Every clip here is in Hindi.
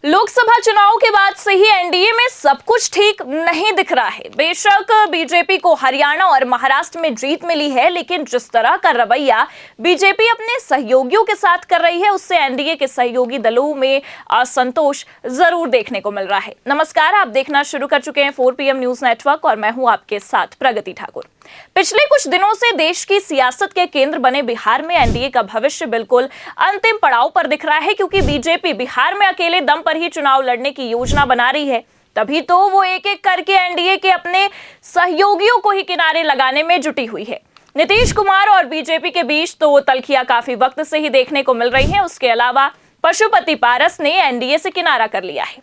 लोकसभा चुनाव के बाद से ही एनडीए में सब कुछ ठीक नहीं दिख रहा है। बेशक बीजेपी को हरियाणा और महाराष्ट्र में जीत मिली है, लेकिन जिस तरह का रवैया बीजेपी अपने सहयोगियों के साथ कर रही है, उससे एनडीए के सहयोगी दलों में असंतोष जरूर देखने को मिल रहा है। नमस्कार, आप देखना शुरू कर चुके हैं 4 PM न्यूज नेटवर्क और मैं हूं आपके साथ प्रगति ठाकुर। पिछले कुछ दिनों से देश की सियासत के केंद्र बने बिहार में एनडीए का भविष्य बिल्कुल अंतिम पड़ाव पर दिख रहा है, क्योंकि बीजेपी बिहार में अकेले दम पर ही चुनाव लड़ने की योजना बना रही है। तभी तो वो एक एक करके एनडीए के अपने सहयोगियों को ही किनारे लगाने में जुटी हुई है। नीतीश कुमार और बीजेपी के बीच तो तल्खियां काफी वक्त से ही देखने को मिल रही हैं। उसके अलावा पशुपति पारस ने एनडीए से किनारा कर लिया है,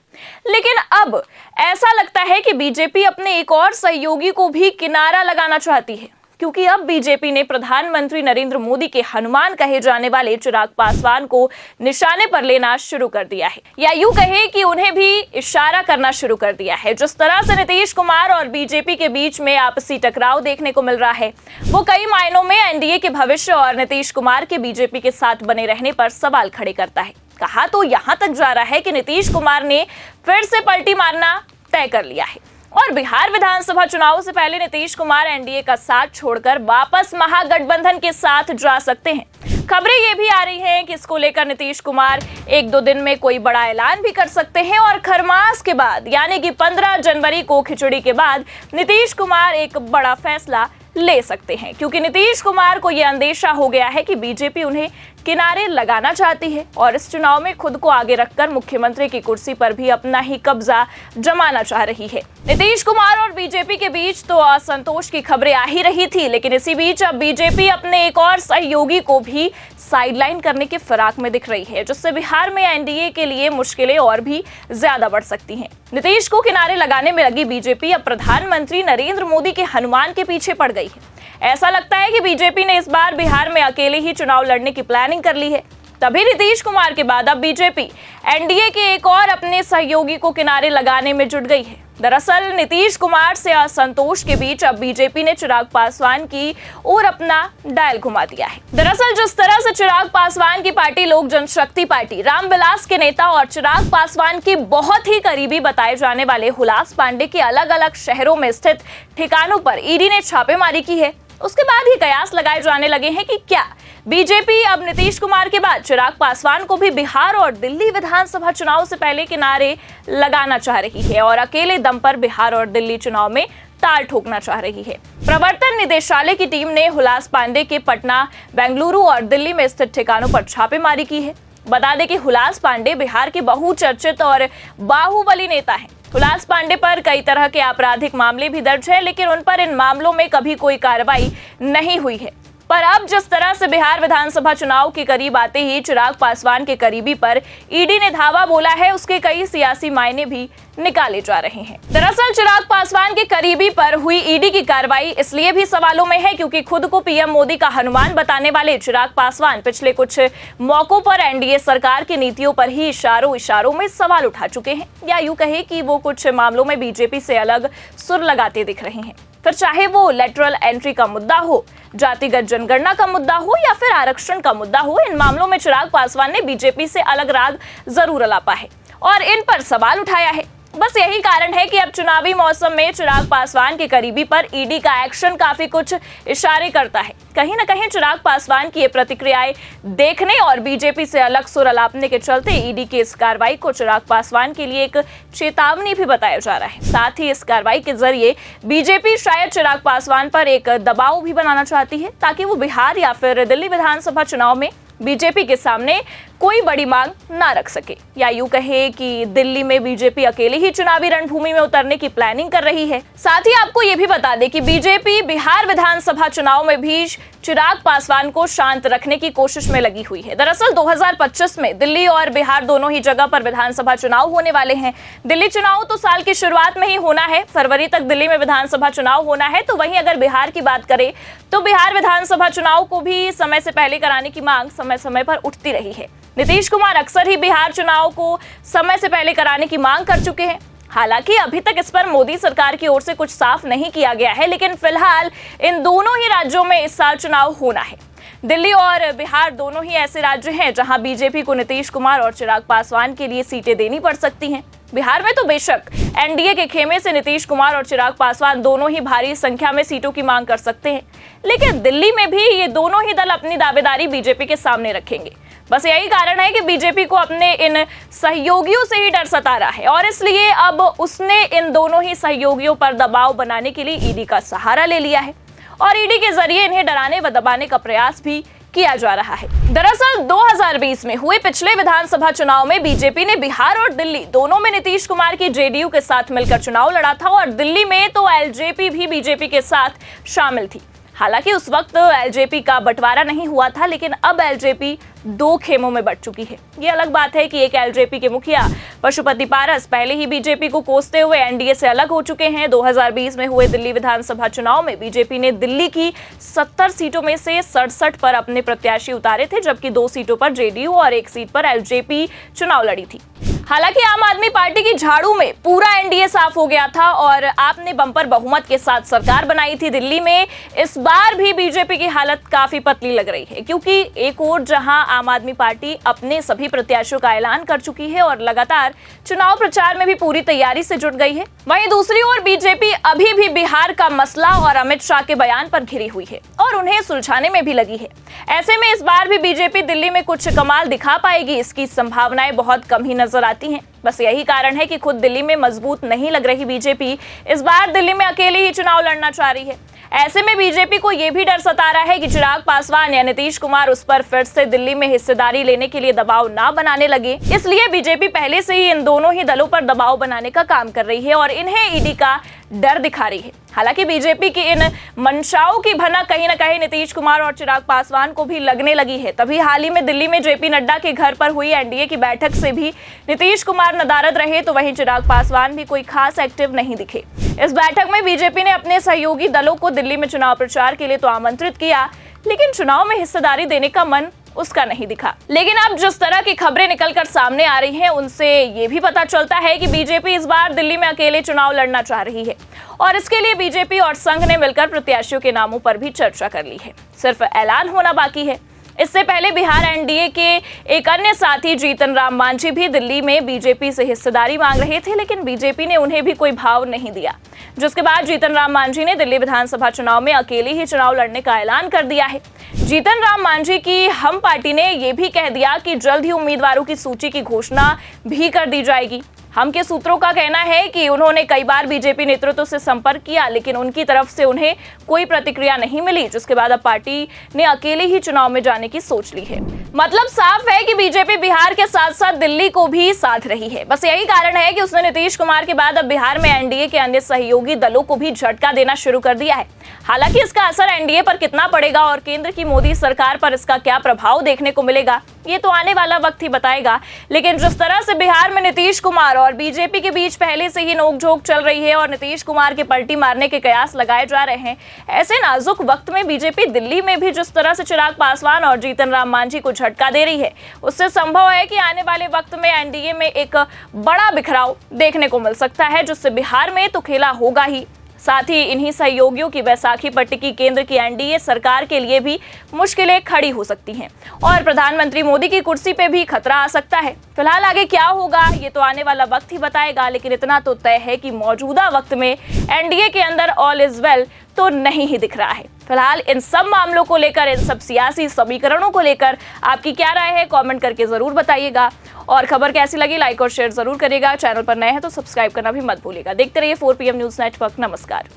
लेकिन अब ऐसा लगता है कि बीजेपी अपने एक और सहयोगी को भी किनारा लगाना चाहती है, क्योंकि अब बीजेपी ने प्रधानमंत्री नरेंद्र मोदी के हनुमान कहे जाने वाले चिराग पासवान को निशाने पर लेना शुरू कर दिया है, या यूं कहे कि उन्हें भी इशारा करना शुरू कर दिया है। जिस तरह से नीतीश कुमार और बीजेपी के बीच में आपसी टकराव देखने को मिल रहा है, वो कई मायनों में एनडीए के भविष्य और नीतीश कुमार के बीजेपी के साथ बने रहने पर सवाल खड़े करता है। कहा तो यहां तक जा रहा है कि नीतीश कुमार ने फिर से पलटी मारना तय कर लिया है और बिहार विधानसभा चुनाव से पहले नीतीश कुमार एनडीए का साथ छोड़कर वापस महागठबंधन के साथ जा सकते हैं। खबरें ये भी आ रही हैं कि इसको लेकर नीतीश कुमार 1-2 दिन में कोई बड़ा ऐलान भी कर सकते हैं और खरमास के बाद यानी कि 15 जनवरी को खिचड़ी के बाद नीतीश कुमार एक बड़ा फैसला ले सकते हैं, क्योंकि नीतीश कुमार को यह अंदेशा हो गया है कि बीजेपी उन्हें किनारे लगाना चाहती है और इस चुनाव में खुद को आगे रखकर मुख्यमंत्री की कुर्सी पर भी अपना ही कब्जा जमाना चाह रही है। नीतीश कुमार और बीजेपी के बीच तो असंतोष की खबरें आ ही रही थी, लेकिन इसी बीच अब बीजेपी अपने एक और सहयोगी को भी साइडलाइन करने के फिराक में दिख रही है, जिससे बिहार में एनडीए के लिए मुश्किलें और भी ज्यादा बढ़ सकती हैं। नीतीश को किनारे लगाने में लगी बीजेपी अब प्रधानमंत्री नरेंद्र मोदी के हनुमान के पीछे पड़ गई है। ऐसा लगता है कि बीजेपी ने इस बार बिहार में अकेले ही चुनाव लड़ने की प्लानिंग कर ली है। तभी नीतीश कुमार के बाद अब बीजेपी एनडीए के एक और अपने सहयोगी को किनारे लगाने में जुट गई है। दरअसल नीतीश कुमार से असंतोष के बीच अब बीजेपी ने चिराग पासवान की ओर अपना डायल घुमा दिया है। दरअसल जिस तरह से चिराग पासवान की पार्टी लोक जनशक्ति पार्टी रामविलास के नेता और चिराग पासवान की बहुत ही करीबी बताए जाने वाले हुलास पांडे के अलग अलग शहरों में स्थित ठिकानों पर ईडी ने छापेमारी की है, उसके बाद ही कयास लगाए जाने लगे हैं कि क्या बीजेपी अब नीतीश कुमार के बाद चिराग पासवान को भी बिहार और दिल्ली विधानसभा चुनाव से पहले किनारे लगाना चाह रही है और अकेले दम पर बिहार और दिल्ली चुनाव में ताल ठोकना चाह रही है। प्रवर्तन निदेशालय की टीम ने हुलास पांडे के पटना, बेंगलुरु और दिल्ली में स्थित ठिकानों पर छापेमारी की है। बता दें कि हुलास पांडे बिहार के बहुचर्चित और बाहुबली नेता हैं। हुलास पांडे पर कई तरह के आपराधिक मामले भी दर्ज है, लेकिन उन पर इन मामलों में कभी कोई कार्रवाई नहीं हुई है। पर अब जिस तरह से बिहार विधानसभा चुनाव के करीब आते ही चिराग पासवान के करीबी पर ईडी ने धावा बोला है, उसके कई सियासी मायने भी निकाले जा रहे हैं। दरअसल चिराग पासवान के करीबी पर हुई ईडी की कार्रवाई इसलिए भी सवालों में है, क्योंकि खुद को पीएम मोदी का हनुमान बताने वाले चिराग पासवान पिछले कुछ मौकों पर एनडीए सरकार की नीतियों पर ही इशारों में सवाल उठा चुके हैं, या यूं कहे कि वो कुछ मामलों में बीजेपी से अलग सुर लगाते दिख रहे हैं। फिर चाहे वो लेटरल एंट्री का मुद्दा हो, जातिगत जनगणना का मुद्दा हो या फिर आरक्षण का मुद्दा हो, इन मामलों में चिराग पासवान ने बीजेपी से अलग राग जरूर अलापा है और इन पर सवाल उठाया है। बस यही कारण है कि अब चुनावी मौसम में चिराग पासवान के करीबी पर ईडी का एक्शन काफी कुछ इशारे करता है। कहीं न कहीं चिराग पासवान की ये प्रतिक्रियाएं देखने और बीजेपी से अलग सुर अलापने के चलते ईडी की इस कार्रवाई को चिराग पासवान के लिए एक चेतावनी भी बताया जा रहा है। साथ ही इस कार्रवाई के जरिए बीजेपी शायद चिराग पासवान पर एक दबाव भी बनाना चाहती है, ताकि वो बिहार या फिर दिल्ली विधानसभा चुनाव में बीजेपी के सामने कोई बड़ी मांग ना रख सके, या यूं कहे कि दिल्ली में बीजेपी अकेले ही चुनावी रणभूमि में उतरने की प्लानिंग कर रही है। साथ ही आपको ये भी बता दें कि बीजेपी बिहार विधानसभा चुनाव में भी चिराग पासवान को शांत रखने की कोशिश में लगी हुई है। दरअसल 2025 में दिल्ली और बिहार दोनों ही जगह पर विधानसभा चुनाव होने वाले हैं। दिल्ली चुनाव तो साल की शुरुआत में ही होना है, फरवरी तक दिल्ली में विधानसभा चुनाव होना है। तो वहीं अगर बिहार की बात करें तो बिहार विधानसभा चुनाव को भी समय से पहले कराने की मांग समय समय पर उठती रही है। नीतीश कुमार अक्सर ही बिहार चुनाव को समय से पहले कराने की मांग कर चुके हैं। हालांकि अभी तक इस पर मोदी सरकार की ओर से कुछ साफ नहीं किया गया है, लेकिन फिलहाल इन दोनों ही राज्यों में इस साल चुनाव होना है। दिल्ली और बिहार दोनों ही ऐसे राज्य हैं जहां बीजेपी को नीतीश कुमार और चिराग पासवान के लिए सीटें देनी पड़ सकती हैं। बिहार में तो बेशक एनडीए के खेमे से नीतीश कुमार और चिराग पासवान दोनों ही भारी संख्या में सीटों की मांग कर सकते हैं, लेकिन दिल्ली में भी ये दोनों ही दल अपनी दावेदारी बीजेपी के सामने रखेंगे। बस यही कारण है कि बीजेपी को अपने इन सहयोगियों से ही डर सता रहा है और इसलिए अब उसने इन दोनों ही सहयोगियों पर दबाव बनाने के लिए ईडी का सहारा ले लिया है और ईडी के जरिए इन्हें डराने व दबाने का प्रयास भी किया जा रहा है। दरअसल 2020 में हुए पिछले विधानसभा चुनाव में बीजेपी ने बिहार और दिल्ली दोनों में नीतीश कुमार की जेडीयू के साथ मिलकर चुनाव लड़ा था और दिल्ली में तो एलजेपी भी बीजेपी के साथ शामिल थी। हालांकि उस वक्त एलजेपी का बंटवारा नहीं हुआ था, लेकिन अब एलजेपी दो खेमों में बंट चुकी है। ये अलग बात है कि एक एलजेपी के मुखिया पशुपति पारस पहले ही बीजेपी को कोसते हुए एनडीए से अलग हो चुके हैं। 2020 में हुए दिल्ली विधानसभा चुनाव में बीजेपी ने दिल्ली की 70 सीटों में से 67 पर अपने प्रत्याशी उतारे थे, जबकि 2 सीटों पर जेडीयू और 1 सीट पर एलजेपी चुनाव लड़ी थी। हालांकि आम आदमी पार्टी की झाड़ू में पूरा एनडीए साफ हो गया था और आपने बंपर बहुमत के साथ सरकार बनाई थी दिल्ली में। इस बार भी बीजेपी की हालत काफी पतली लग रही है, क्योंकि एक ओर जहां आम आदमी पार्टी अपने सभी प्रत्याशियों का ऐलान कर चुकी है और लगातार चुनाव प्रचार में भी पूरी तैयारी से जुट गई है, वहीं दूसरी ओर बीजेपी अभी भी बिहार का मसला और अमित शाह के बयान पर घिरी हुई है और उन्हें सुलझाने में भी लगी है। ऐसे में इस बार भी बीजेपी दिल्ली में कुछ कमाल दिखा पाएगी, इसकी संभावनाएं बहुत कम ही नजर आती हैं। बस यही कारण है कि खुद दिल्ली में मजबूत नहीं लग रही बीजेपी इस बार दिल्ली में अकेले ही चुनाव लड़ना चाह रही है। ऐसे में बीजेपी को यह भी डर सता रहा है कि चिराग पासवान या नीतीश कुमार उस पर फिर से दिल्ली में हिस्सेदारी लेने के लिए दबाव ना बनाने लगे, इसलिए बीजेपी पहले से ही इन दोनों ही दलों पर दबाव बनाने का काम कर रही है और इन्हें ईडी का डर दिखा रही है। हालांकि बीजेपी की इन मंशाओं की भनक कहीं न कहीं नीतीश कुमार और चिराग पासवान को भी लगने लगी है। तभी हाल ही में दिल्ली में जेपी नड्डा के घर पर हुई एनडीए की बैठक से भी नीतीश कुमार नदारद रहे, तो वहीं चिराग पासवान भी कोई खास एक्टिव नहीं दिखे। इस बैठक में बीजेपी ने अपने सहयोगी दलों को दिल्ली में चुनाव प्रचार के लिए तो आमंत्रित किया, लेकिन चुनाव में हिस्सेदारी देने का मन उसका नहीं दिखा। लेकिन अब जिस तरह की खबरें निकलकर सामने आ रही हैं, उनसे ये भी पता चलता है कि बीजेपी इस बार दिल्ली में अकेले चुनाव लड़ना चाह रही है और इसके लिए बीजेपी और संघ ने मिलकर प्रत्याशियों के नामों पर भी चर्चा कर ली है। सिर्फ ऐलान होना बाकी है। इससे पहले बिहार एनडीए के एक अन्य साथी जीतन राम मांझी भी दिल्ली में बीजेपी से हिस्सेदारी मांग रहे थे, लेकिन बीजेपी ने उन्हें भी कोई भाव नहीं दिया, जिसके बाद जीतन राम मांझी ने दिल्ली विधानसभा चुनाव में अकेले ही चुनाव लड़ने का ऐलान कर दिया है। जीतन राम मांझी की हम पार्टी ने यह भी कह दिया कि जल्द ही उम्मीदवारों की सूची की घोषणा भी कर दी जाएगी। हम के सूत्रों का कहना है कि उन्होंने कई बार बीजेपी नेतृत्व से संपर्क किया, लेकिन उनकी तरफ से उन्हें कोई प्रतिक्रिया नहीं मिली, जिसके बाद अब पार्टी ने अकेले ही चुनाव में जाने की सोच ली है। मतलब साफ है कि बीजेपी बिहार के साथ साथ दिल्ली को भी साथ रही है। बस यही कारण है कि उसने नीतीश कुमार के बाद अब बिहार में एनडीए के अन्य सहयोगी दलों को भी झटका देना शुरू कर दिया है। हालांकि इसका असर एनडीए पर कितना पड़ेगा और केंद्र की मोदी सरकार पर इसका क्या प्रभाव देखने को मिलेगा, ये तो आने वाला वक्त ही बताएगा। लेकिन जिस तरह से बिहार में नीतीश कुमार और बीजेपी के बीच पहले से ही नोकझोंक चल रही है और नीतीश कुमार के पलटी मारने के कयास लगाए जा रहे हैं, ऐसे नाजुक वक्त में बीजेपी दिल्ली में भी जिस तरह से चिराग पासवान और जीतन राम मांझी को झटका दे रही है, उससे संभव है कि आने वाले वक्त में एनडीए में एक बड़ा बिखराव देखने को मिल सकता है, जिससे बिहार में तो खेला होगा ही, साथ ही इन्हीं सहयोगियों की बैसाखी पर टिकी केंद्र की एनडीए सरकार के लिए भी मुश्किलें खड़ी हो सकती हैं और प्रधानमंत्री मोदी की कुर्सी पे भी खतरा आ सकता है। फिलहाल आगे क्या होगा ये तो आने वाला वक्त ही बताएगा, लेकिन इतना तो तय है कि मौजूदा वक्त में एनडीए के अंदर ऑल इज वेल तो नहीं ही दिख रहा है। फिलहाल इन सब मामलों को लेकर, इन सब सियासी समीकरणों को लेकर आपकी क्या राय है, कमेंट करके जरूर बताइएगा और खबर कैसी लगी लाइक और शेयर जरूर करिएगा। चैनल पर नए हैं तो सब्सक्राइब करना भी मत भूलिएगा। देखते रहिए 4PM न्यूज नेटवर्क। नमस्कार।